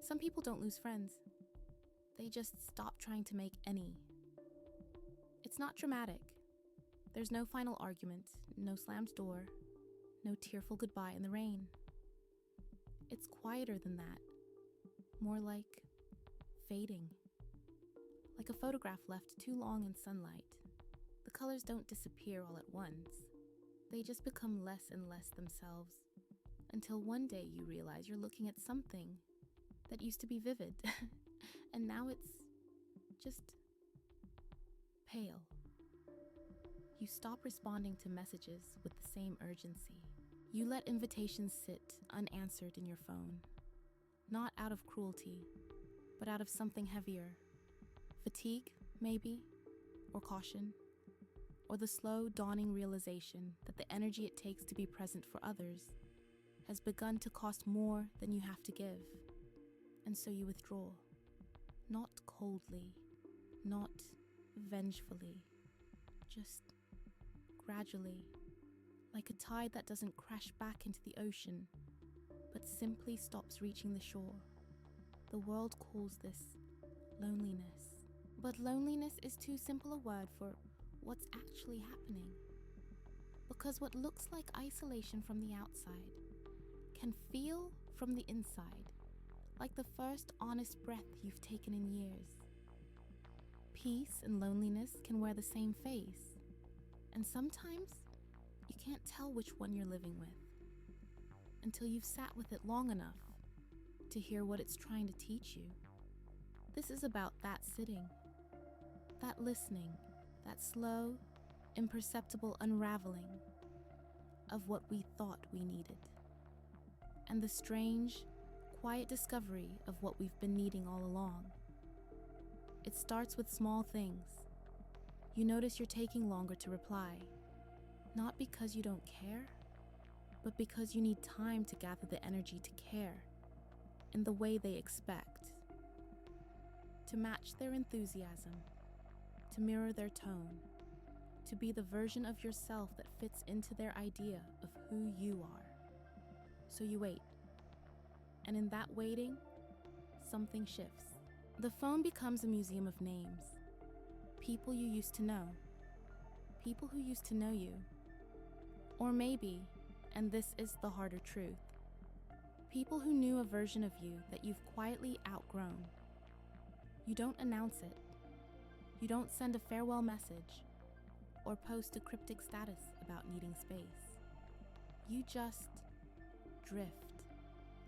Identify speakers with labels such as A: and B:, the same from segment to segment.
A: Some people don't lose friends. They just stop trying to make any. It's not dramatic. There's no final argument, no slammed door, no tearful goodbye in the rain. It's quieter than that. More like fading. Like a photograph left too long in sunlight. The colors don't disappear all at once. They just become less and less themselves, until one day you realize you're looking at something that used to be vivid, and now it's just pale. You stop responding to messages with the same urgency. You let invitations sit unanswered in your phone, not out of cruelty, but out of something heavier. Fatigue, maybe, or caution, or the slow dawning realization that the energy it takes to be present for others has begun to cost more than you have to give. And so you withdraw, not coldly, not vengefully, just gradually, like a tide that doesn't crash back into the ocean, but simply stops reaching the shore. The world calls this loneliness. But loneliness is too simple a word for what's actually happening. Because what looks like isolation from the outside can feel from the inside like the first honest breath you've taken in years. Peace and loneliness can wear the same face, and sometimes you can't tell which one you're living with until you've sat with it long enough to hear what it's trying to teach you. This is about that sitting, that listening, that slow, imperceptible unraveling of what we thought we needed, and the strange, quiet discovery of what we've been needing all along. It starts with small things. You notice you're taking longer to reply, not because you don't care, but because you need time to gather the energy to care in the way they expect, to match their enthusiasm, to mirror their tone, to be the version of yourself that fits into their idea of who you are. So you wait. And in that waiting, something shifts. The phone becomes a museum of names. People you used to know. People who used to know you. Or maybe, and this is the harder truth, people who knew a version of you that you've quietly outgrown. You don't announce it. You don't send a farewell message or post a cryptic status about needing space. You just drift,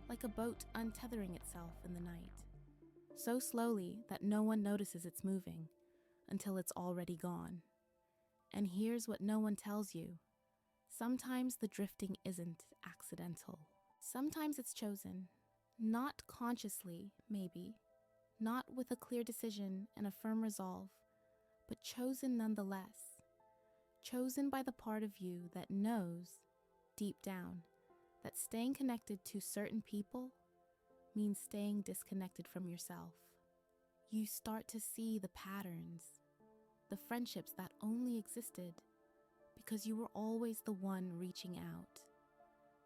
A: like a boat untethering itself in the night, so slowly that no one notices it's moving until it's already gone. And here's what no one tells you. Sometimes the drifting isn't accidental. Sometimes it's chosen, not consciously, maybe, not with a clear decision and a firm resolve, but chosen nonetheless. Chosen by the part of you that knows, deep down, that staying connected to certain people means staying disconnected from yourself. You start to see the patterns, the friendships that only existed because you were always the one reaching out,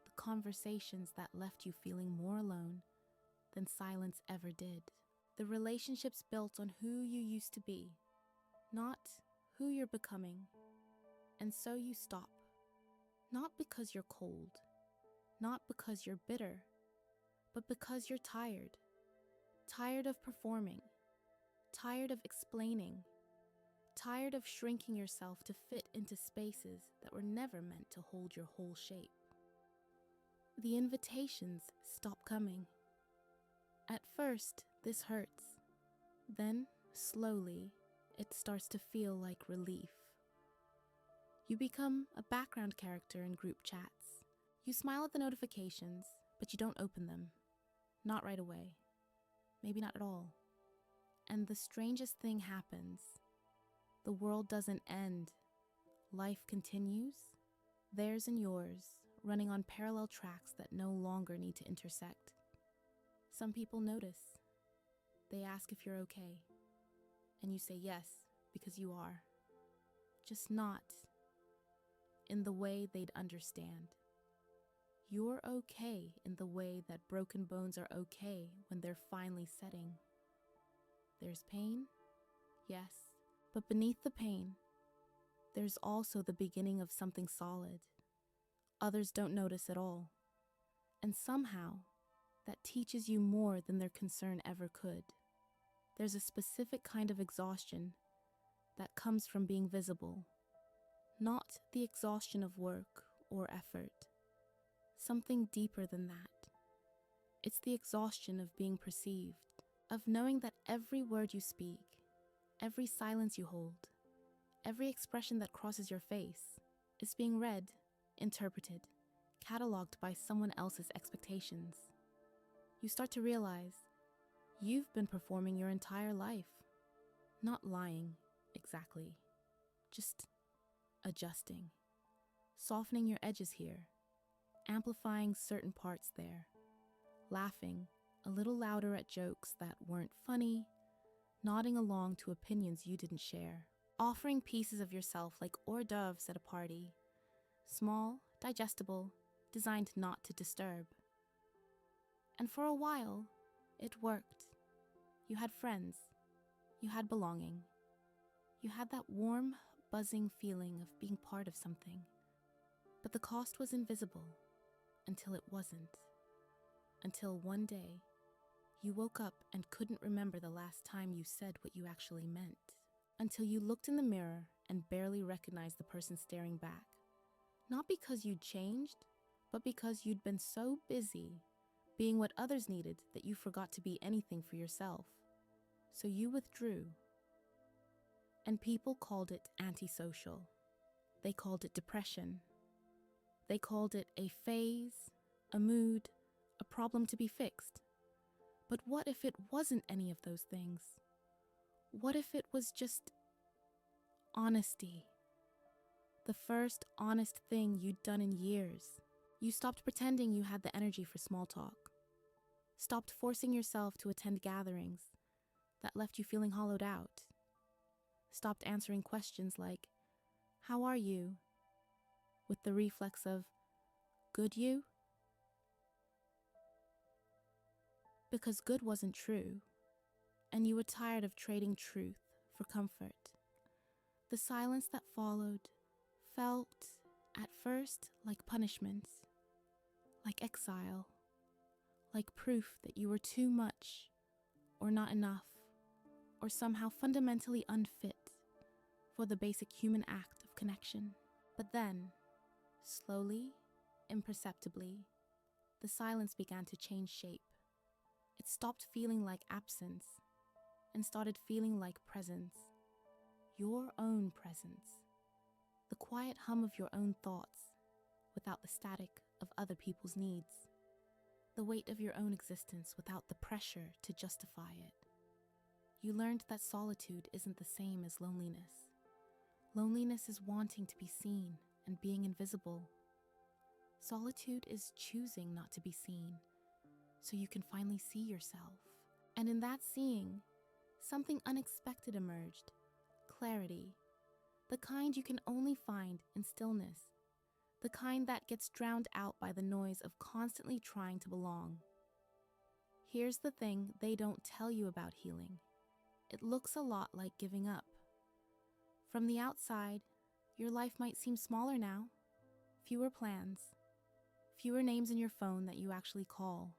A: the conversations that left you feeling more alone than silence ever did, the relationships built on who you used to be, not who you're becoming. And so you stop, not because you're cold, not because you're bitter, but because you're tired. Tired of performing, tired of explaining, tired of shrinking yourself to fit into spaces that were never meant to hold your whole shape. The invitations stop coming. At first, this hurts. Then, slowly, it starts to feel like relief. You become a background character in group chats. You smile at the notifications, but you don't open them. Not right away. Maybe not at all. And the strangest thing happens. The world doesn't end. Life continues, theirs and yours, running on parallel tracks that no longer need to intersect. Some people notice. They ask if you're okay. And you say yes, because you are. Just not in the way they'd understand. You're okay in the way that broken bones are okay when they're finally setting. There's pain, yes, but beneath the pain, there's also the beginning of something solid. Others don't notice at all. And somehow, that teaches you more than their concern ever could. There's a specific kind of exhaustion that comes from being visible, not the exhaustion of work or effort. Something deeper than that. It's the exhaustion of being perceived, of knowing that every word you speak, every silence you hold, every expression that crosses your face is being read, interpreted, cataloged by someone else's expectations. You start to realize you've been performing your entire life, not lying exactly, just adjusting, softening your edges here, amplifying certain parts there, laughing a little louder at jokes that weren't funny, nodding along to opinions you didn't share, offering pieces of yourself like hors d'oeuvres at a party, small, digestible, designed not to disturb. And for a while, it worked. You had friends, you had belonging, you had that warm, buzzing feeling of being part of something. But the cost was invisible until it wasn't. Until one day, you woke up and couldn't remember the last time you said what you actually meant. Until you looked in the mirror and barely recognized the person staring back. Not because you'd changed, but because you'd been so busy being what others needed that you forgot to be anything for yourself. So you withdrew. And people called it antisocial. They called it depression. They called it a phase, a mood, a problem to be fixed. But what if it wasn't any of those things? What if it was just honesty? The first honest thing you'd done in years. You stopped pretending you had the energy for small talk. Stopped forcing yourself to attend gatherings that left you feeling hollowed out. Stopped answering questions like, "How are you?" with the reflex of, "Good you?" Because good wasn't true, and you were tired of trading truth for comfort. The silence that followed felt, at first, like punishment, like exile, like proof that you were too much, or not enough, or somehow fundamentally unfit for the basic human act of connection. But then, slowly, imperceptibly, the silence began to change shape. It stopped feeling like absence and started feeling like presence. Your own presence. The quiet hum of your own thoughts without the static of other people's needs. The weight of your own existence without the pressure to justify it. You learned that solitude isn't the same as loneliness. Loneliness is wanting to be seen and being invisible. Solitude is choosing not to be seen, so you can finally see yourself. And in that seeing, something unexpected emerged. Clarity. The kind you can only find in stillness. The kind that gets drowned out by the noise of constantly trying to belong. Here's the thing they don't tell you about healing. It looks a lot like giving up. From the outside, your life might seem smaller now. Fewer plans. Fewer names in your phone that you actually call.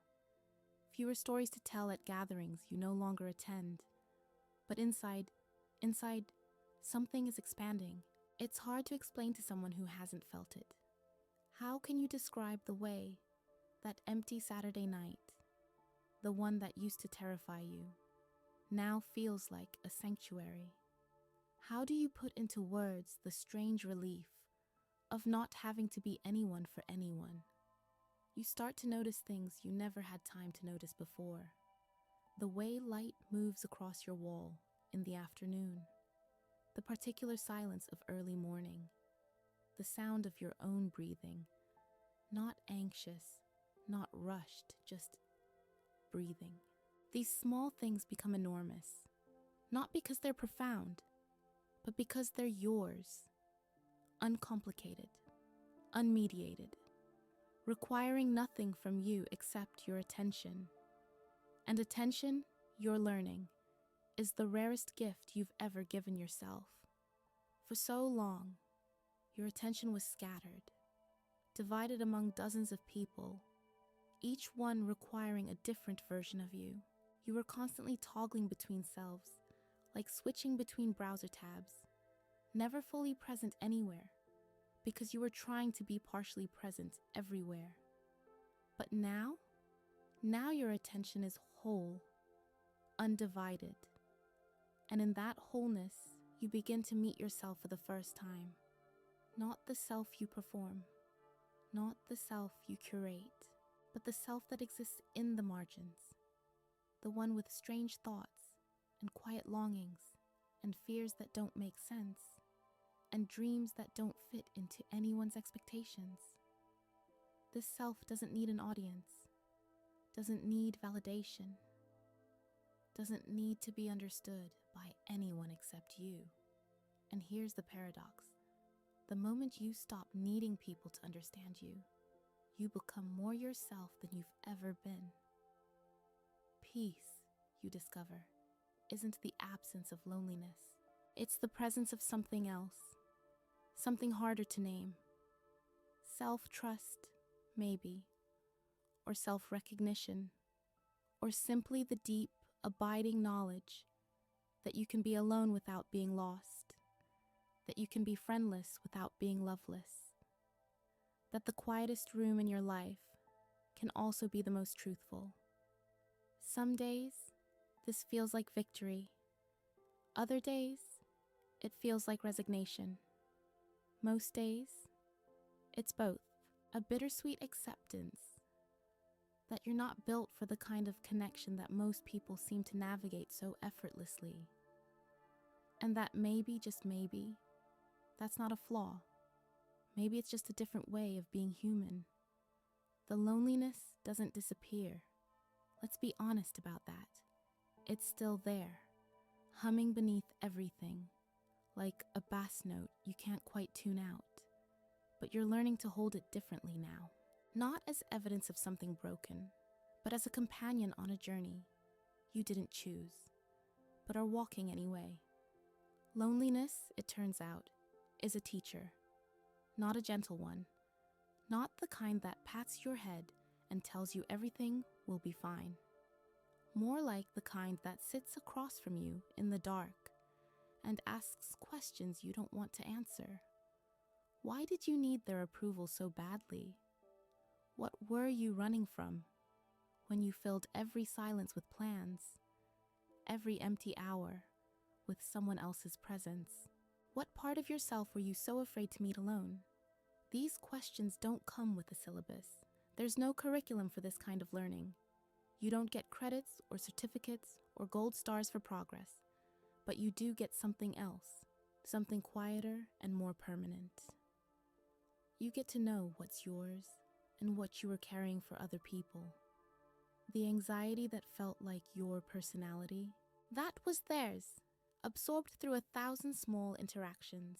A: Fewer stories to tell at gatherings you no longer attend. But inside, something is expanding. It's hard to explain to someone who hasn't felt it. How can you describe the way that empty Saturday night, the one that used to terrify you, now feels like a sanctuary? How do you put into words the strange relief of not having to be anyone for anyone? You start to notice things you never had time to notice before. The way light moves across your wall in the afternoon. The particular silence of early morning. The sound of your own breathing. Not anxious, not rushed, just breathing. These small things become enormous. Not because they're profound, but because they're yours. Uncomplicated, unmediated. requiring nothing from you except your attention. And attention, you're learning, is the rarest gift you've ever given yourself. For so long, your attention was scattered, divided among dozens of people, each one requiring a different version of you. You were constantly toggling between selves, like switching between browser tabs, never fully present anywhere, because you were trying to be partially present everywhere. But now your attention is whole, undivided. And in that wholeness, you begin to meet yourself for the first time. Not the self you perform, not the self you curate, but the self that exists in the margins, the one with strange thoughts and quiet longings and fears that don't make sense and dreams that don't fit into anyone's expectations. This self doesn't need an audience, doesn't need validation, doesn't need to be understood by anyone except you. And here's the paradox. The moment you stop needing people to understand you, you become more yourself than you've ever been. Peace, you discover, isn't the absence of loneliness. It's the presence of something else, something harder to name. Self-trust, maybe, or self-recognition, or simply the deep, abiding knowledge that you can be alone without being lost, that you can be friendless without being loveless, that the quietest room in your life can also be the most truthful. Some days, this feels like victory. Other days, it feels like resignation. Most days, it's both, a bittersweet acceptance that you're not built for the kind of connection that most people seem to navigate so effortlessly. And that maybe, just maybe, that's not a flaw. Maybe it's just a different way of being human. The loneliness doesn't disappear. Let's be honest about that. It's still there, humming beneath everything, like a bass note you can't quite tune out. But you're learning to hold it differently now. Not as evidence of something broken, but as a companion on a journey you didn't choose, but are walking anyway. Loneliness, it turns out, is a teacher, not a gentle one, not the kind that pats your head and tells you everything will be fine. More like the kind that sits across from you in the dark and asks questions you don't want to answer. Why did you need their approval so badly? What were you running from when you filled every silence with plans, every empty hour with someone else's presence? What part of yourself were you so afraid to meet alone? These questions don't come with a syllabus. There's no curriculum for this kind of learning. You don't get credits or certificates or gold stars for progress, but you do get something else, something quieter and more permanent. You get to know what's yours and what you were carrying for other people. The anxiety that felt like your personality, that was theirs, absorbed through 1,000 small interactions,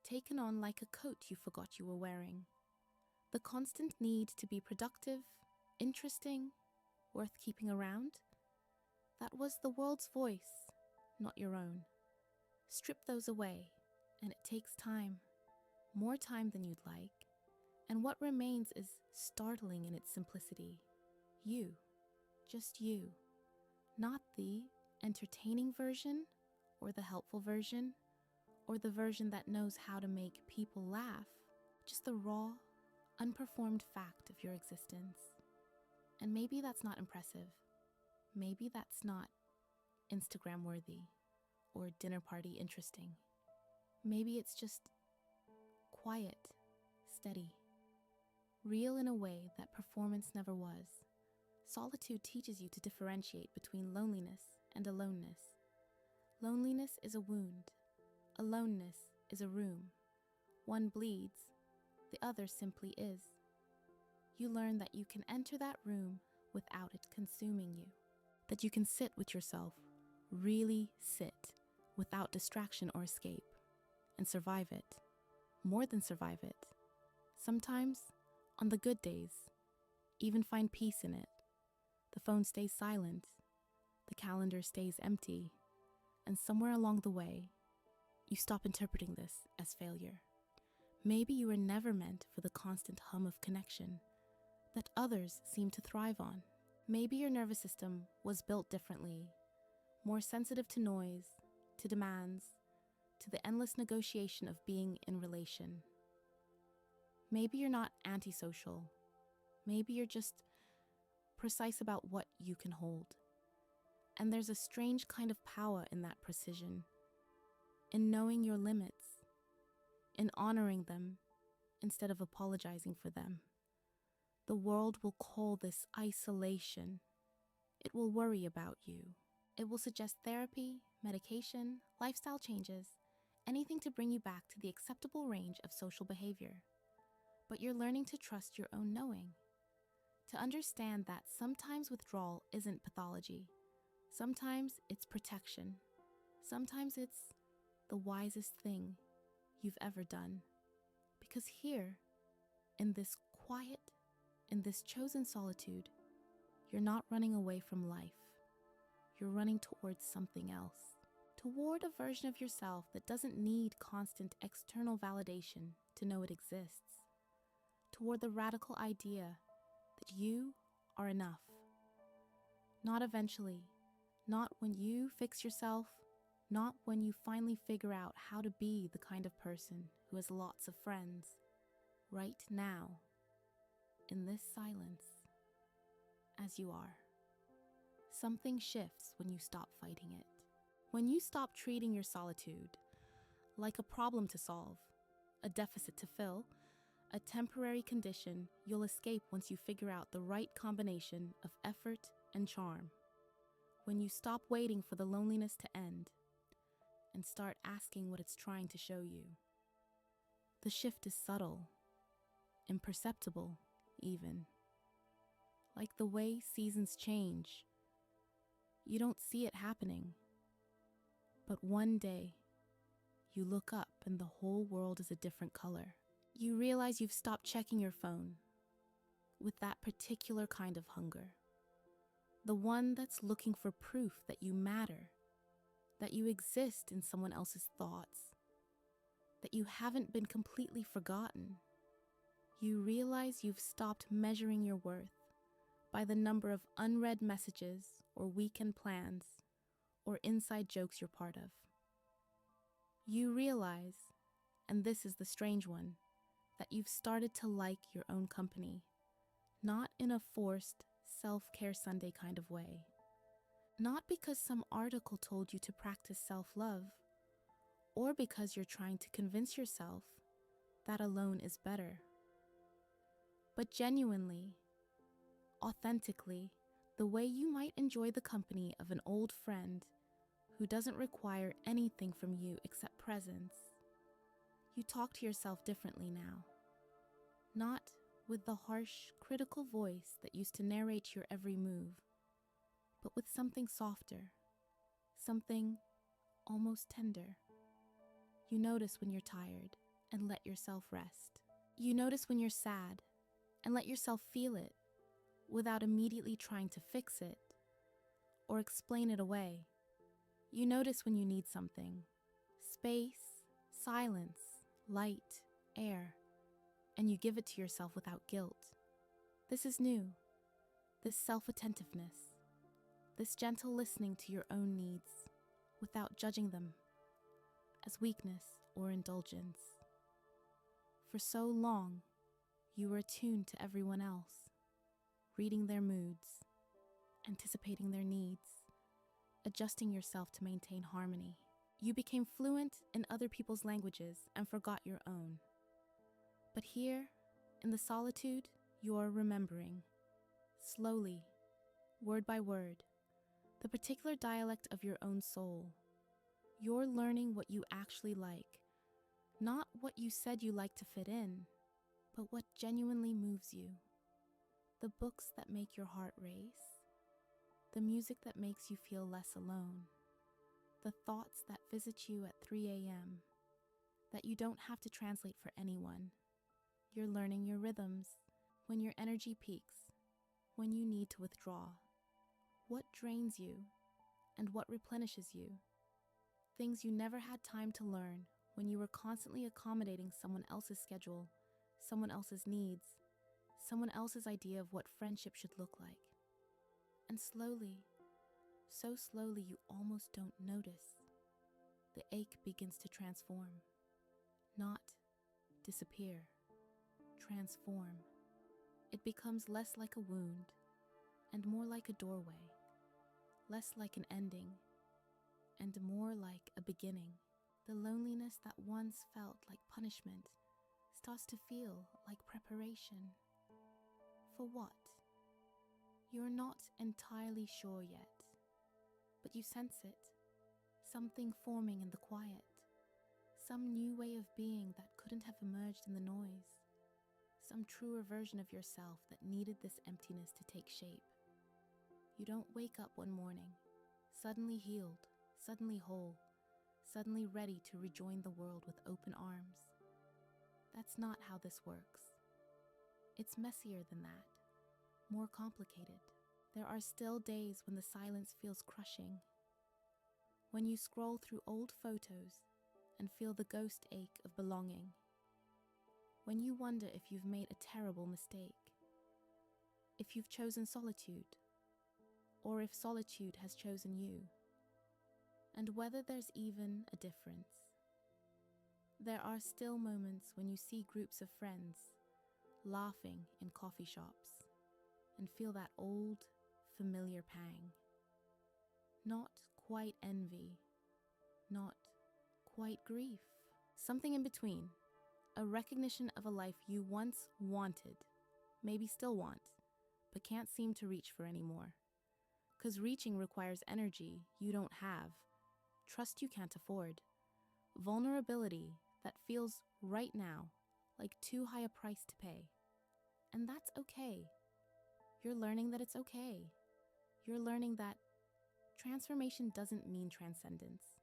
A: taken on like a coat you forgot you were wearing. The constant need to be productive, interesting, worth keeping around, that was the world's voice, not your own. Strip those away, and it takes time, more time than you'd like, and what remains is startling in its simplicity. You, just you, not the entertaining version, or the helpful version, or the version that knows how to make people laugh, just the raw, unperformed fact of your existence. And maybe that's not impressive. Maybe that's not Instagram worthy or dinner party interesting. Maybe it's just quiet, steady, real in a way that performance never was. Solitude teaches you to differentiate between loneliness and aloneness. Loneliness is a wound. Aloneness is a room. One bleeds, the other simply is. You learn that you can enter that room without it consuming you. That you can sit with yourself, really sit, without distraction or escape, and survive it. More than survive it. Sometimes On the good days, even find peace in it. The phone stays silent, the calendar stays empty, and somewhere along the way, you stop interpreting this as failure. Maybe you were never meant for the constant hum of connection that others seem to thrive on. Maybe your nervous system was built differently, more sensitive to noise, to demands, to the endless negotiation of being in relation. Maybe you're not antisocial. Maybe you're just precise about what you can hold. And there's a strange kind of power in that precision, in knowing your limits, in honoring them instead of apologizing for them. The world will call this isolation. It will worry about you. It will suggest therapy, medication, lifestyle changes, anything to bring you back to the acceptable range of social behavior. But you're learning to trust your own knowing, to understand that sometimes withdrawal isn't pathology. Sometimes it's protection. Sometimes it's the wisest thing you've ever done. Because here, in this quiet, in this chosen solitude, you're not running away from life. You're running towards something else, toward a version of yourself that doesn't need constant external validation to know it exists, toward the radical idea that you are enough. Not eventually, not when you fix yourself, not when you finally figure out how to be the kind of person who has lots of friends. Right now, in this silence, as you are. Something shifts when you stop fighting it. When you stop treating your solitude like a problem to solve, a deficit to fill, a temporary condition you'll escape once you figure out the right combination of effort and charm. When you stop waiting for the loneliness to end and start asking what it's trying to show you. The shift is subtle, imperceptible even. Like the way seasons change. You don't see it happening. But one day, you look up and the whole world is a different color. You realize you've stopped checking your phone with that particular kind of hunger. The one that's looking for proof that you matter, that you exist in someone else's thoughts, that you haven't been completely forgotten. You realize you've stopped measuring your worth by the number of unread messages or weekend plans or inside jokes you're part of. You realize, and this is the strange one, that you've started to like your own company, not in a forced self-care Sunday kind of way. Not because some article told you to practice self-love, or because you're trying to convince yourself that alone is better. But genuinely, authentically, the way you might enjoy the company of an old friend who doesn't require anything from you except presence. You talk to yourself differently now. Not with the harsh, critical voice that used to narrate your every move, but with something softer, something almost tender. You notice when you're tired and let yourself rest. You notice when you're sad and let yourself feel it without immediately trying to fix it or explain it away. You notice when you need something, space, silence, light, air, and you give it to yourself without guilt. This is new, this self-attentiveness, this gentle listening to your own needs without judging them as weakness or indulgence. For so long, you were attuned to everyone else, reading their moods, anticipating their needs, adjusting yourself to maintain harmony. You became fluent in other people's languages and forgot your own. But here, in the solitude, you are remembering, slowly, word by word, the particular dialect of your own soul. You're learning what you actually like, not what you said you like to fit in, but what genuinely moves you. The books that make your heart race, the music that makes you feel less alone, the thoughts that visit you at 3 a.m., that you don't have to translate for anyone. You're learning your rhythms, when your energy peaks, when you need to withdraw, what drains you and what replenishes you, things you never had time to learn when you were constantly accommodating someone else's schedule, someone else's needs, someone else's idea of what friendship should look like. And slowly, so slowly you almost don't notice, the ache begins to transform. Not disappear, transform. It becomes less like a wound and more like a doorway, less like an ending and more like a beginning. The loneliness that once felt like punishment starts to feel like preparation. For what? You're not entirely sure yet, but you sense it, something forming in the quiet, some new way of being that couldn't have emerged in the noise, some truer version of yourself that needed this emptiness to take shape. You don't wake up one morning, suddenly healed, suddenly whole, suddenly ready to rejoin the world with open arms. That's not how this works. It's messier than that, more complicated. There are still days when the silence feels crushing, when you scroll through old photos and feel the ghost ache of belonging, when you wonder if you've made a terrible mistake, if you've chosen solitude, or if solitude has chosen you, and whether there's even a difference. There are still moments when you see groups of friends laughing in coffee shops and feel that old, familiar pang. Not quite envy, not quite grief. Something in between, a recognition of a life you once wanted, maybe still want, but can't seem to reach for anymore. 'Cause reaching requires energy you don't have, trust you can't afford, vulnerability that feels right now like too high a price to pay. And that's okay. You're learning that it's okay. You're learning that transformation doesn't mean transcendence.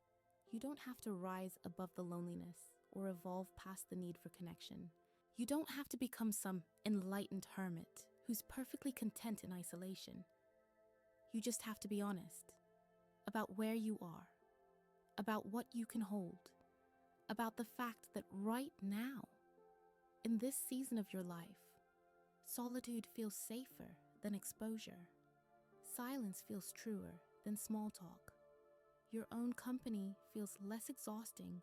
A: You don't have to rise above the loneliness or evolve past the need for connection. You don't have to become some enlightened hermit who's perfectly content in isolation. You just have to be honest about where you are, about what you can hold, about the fact that right now, in this season of your life, solitude feels safer than exposure. Silence feels truer than small talk. Your own company feels less exhausting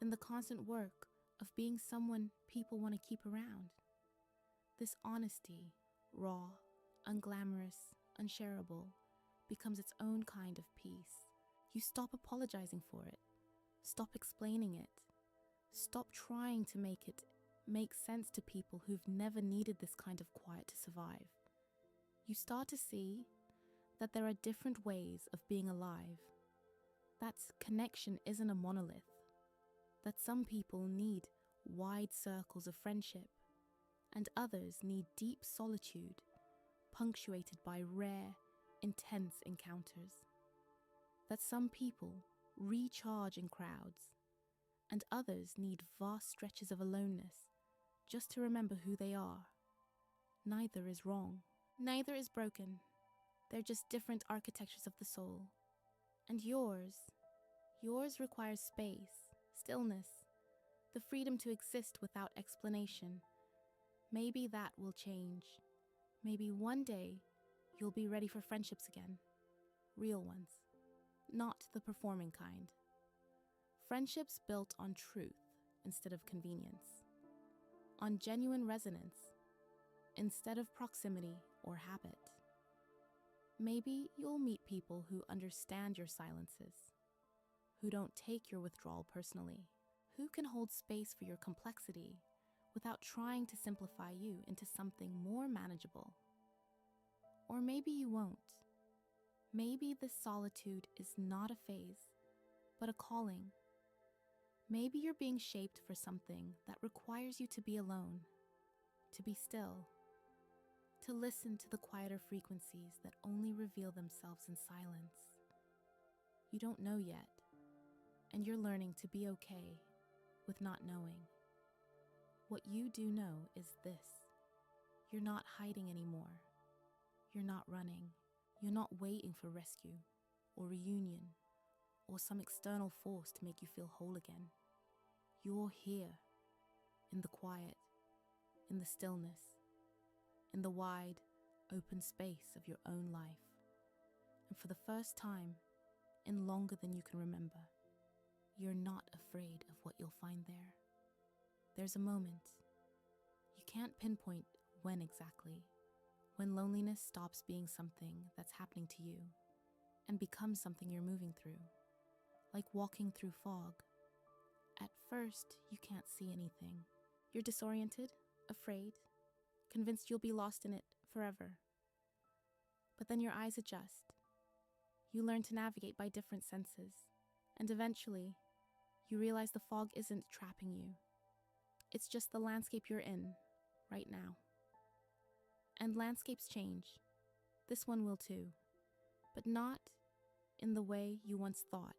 A: than the constant work of being someone people want to keep around. This honesty, raw, unglamorous, unshareable, becomes its own kind of peace. You stop apologizing for it. Stop explaining it. Stop trying to make it make sense to people who've never needed this kind of quiet to survive. You start to see that there are different ways of being alive. That connection isn't a monolith. That some people need wide circles of friendship, and others need deep solitude, punctuated by rare, intense encounters. That some people recharge in crowds, and others need vast stretches of aloneness just to remember who they are. Neither is wrong. Neither is broken. They're just different architectures of the soul. And yours requires space, stillness, the freedom to exist without explanation. Maybe that will change. Maybe one day you'll be ready for friendships again. Real ones. Not the performing kind. Friendships built on truth instead of convenience. On genuine resonance instead of proximity or habit. Maybe you'll meet people who understand your silences, who don't take your withdrawal personally, who can hold space for your complexity without trying to simplify you into something more manageable. Or maybe you won't. Maybe this solitude is not a phase, but a calling. Maybe you're being shaped for something that requires you to be alone, to be still, to listen to the quieter frequencies that only reveal themselves in silence. You don't know yet, and you're learning to be okay with not knowing. What you do know is this: You're not hiding anymore. You're not running. You're not waiting for rescue or reunion or some external force to make you feel whole again. You're here, in the quiet, in the stillness, in the wide, open space of your own life. And for the first time, in longer than you can remember, you're not afraid of what you'll find there. There's a moment, you can't pinpoint when exactly, when loneliness stops being something that's happening to you and becomes something you're moving through, like walking through fog. At first, you can't see anything. You're disoriented, afraid, convinced you'll be lost in it forever. But then your eyes adjust. You learn to navigate by different senses, and eventually, you realize the fog isn't trapping you. It's just the landscape you're in, right now. And landscapes change. This one will too, but not in the way you once thought.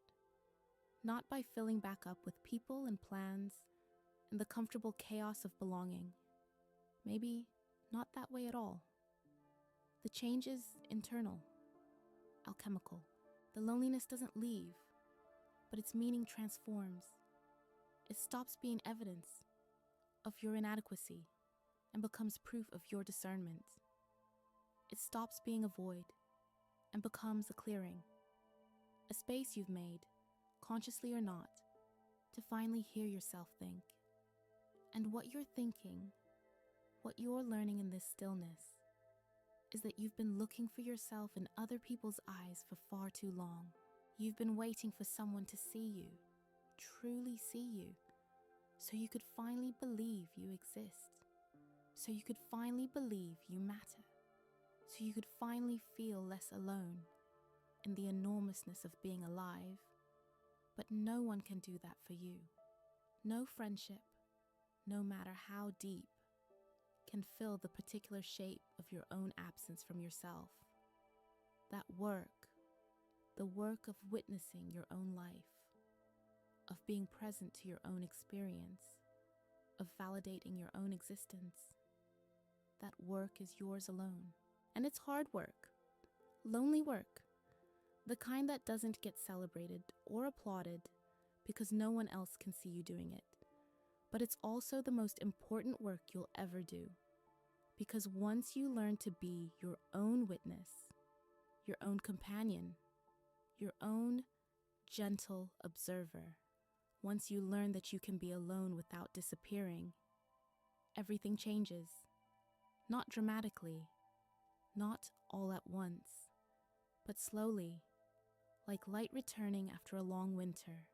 A: Not by filling back up with people and plans and the comfortable chaos of belonging. Maybe not that way at all. The change is internal, alchemical. The loneliness doesn't leave, but its meaning transforms. It stops being evidence of your inadequacy and becomes proof of your discernment. It stops being a void and becomes a clearing, a space you've made, consciously or not, to finally hear yourself think. And what you're thinking, what you're learning in this stillness, is that you've been looking for yourself in other people's eyes for far too long. You've been waiting for someone to see you, truly see you, so you could finally believe you exist, so you could finally believe you matter, so you could finally feel less alone in the enormousness of being alive. But no one can do that for you. No friendship, no matter how deep, can fill the particular shape of your own absence from yourself. That work, the work of witnessing your own life, of being present to your own experience, of validating your own existence, that work is yours alone. And it's hard work, lonely work, the kind that doesn't get celebrated or applauded because no one else can see you doing it. But it's also the most important work you'll ever do, because once you learn to be your own witness, your own companion, your own gentle observer, once you learn that you can be alone without disappearing, everything changes. Not dramatically, not all at once, but slowly, like light returning after a long winter.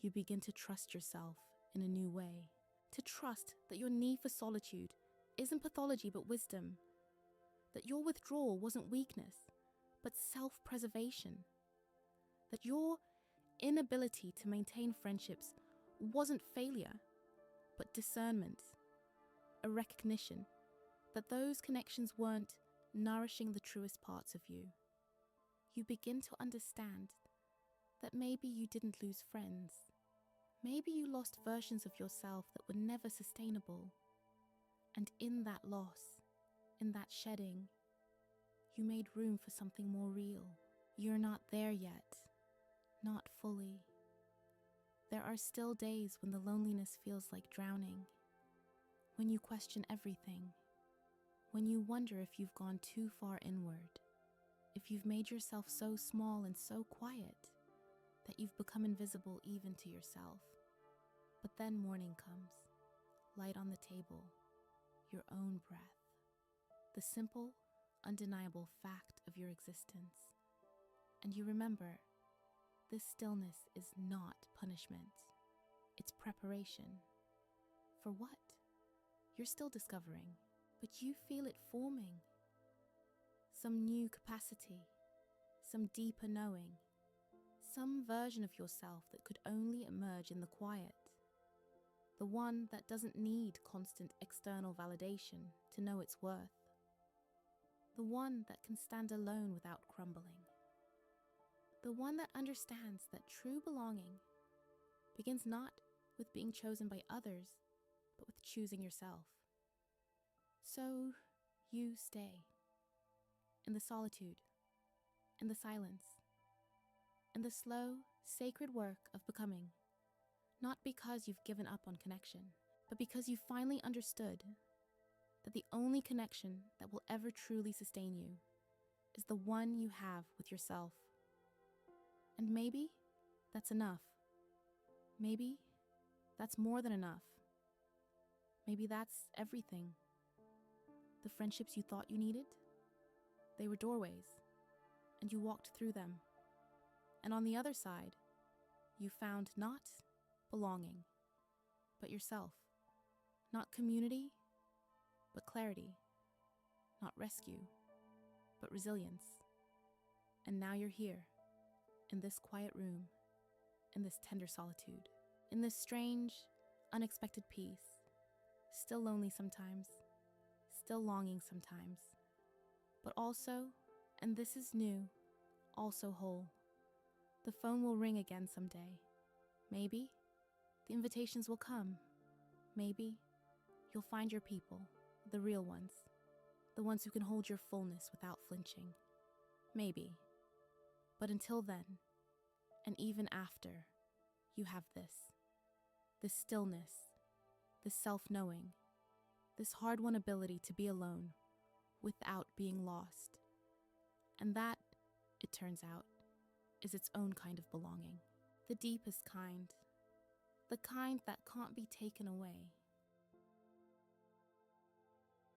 A: You begin to trust yourself in a new way, to trust that your need for solitude isn't pathology but wisdom, that your withdrawal wasn't weakness but self-preservation, that your inability to maintain friendships wasn't failure but discernment, a recognition that those connections weren't nourishing the truest parts of you. You begin to understand that maybe you didn't lose friends. Maybe you lost versions of yourself that were never sustainable. And in that loss, in that shedding, you made room for something more real. You're not there yet, not fully. There are still days when the loneliness feels like drowning, when you question everything, when you wonder if you've gone too far inward, if you've made yourself so small and so quiet that you've become invisible even to yourself. But then morning comes, light on the table, your own breath, the simple, undeniable fact of your existence. And you remember, this stillness is not punishment. It's preparation. For what? You're still discovering, but you feel it forming. Some new capacity, some deeper knowing, some version of yourself that could only emerge in the quiet. The one that doesn't need constant external validation to know its worth. The one that can stand alone without crumbling. The one that understands that true belonging begins not with being chosen by others, but with choosing yourself. So you stay. In the solitude, in the silence, in the slow, sacred work of becoming. Not because you've given up on connection, but because you finally understood that the only connection that will ever truly sustain you is the one you have with yourself. And maybe that's enough. Maybe that's more than enough. Maybe that's everything. The friendships you thought you needed, they were doorways, and you walked through them. And on the other side, you found not belonging, but yourself. Not community, but clarity. Not rescue, but resilience. And now you're here, in this quiet room, in this tender solitude, in this strange, unexpected peace. Still lonely sometimes, still longing sometimes, but also, and this is new, also whole. The phone will ring again someday. Maybe the invitations will come. Maybe you'll find your people, the real ones, the ones who can hold your fullness without flinching. Maybe. But until then, and even after, you have this stillness, this self-knowing, this hard-won ability to be alone without being lost. And that, it turns out, is its own kind of belonging. The deepest kind. The kind that can't be taken away.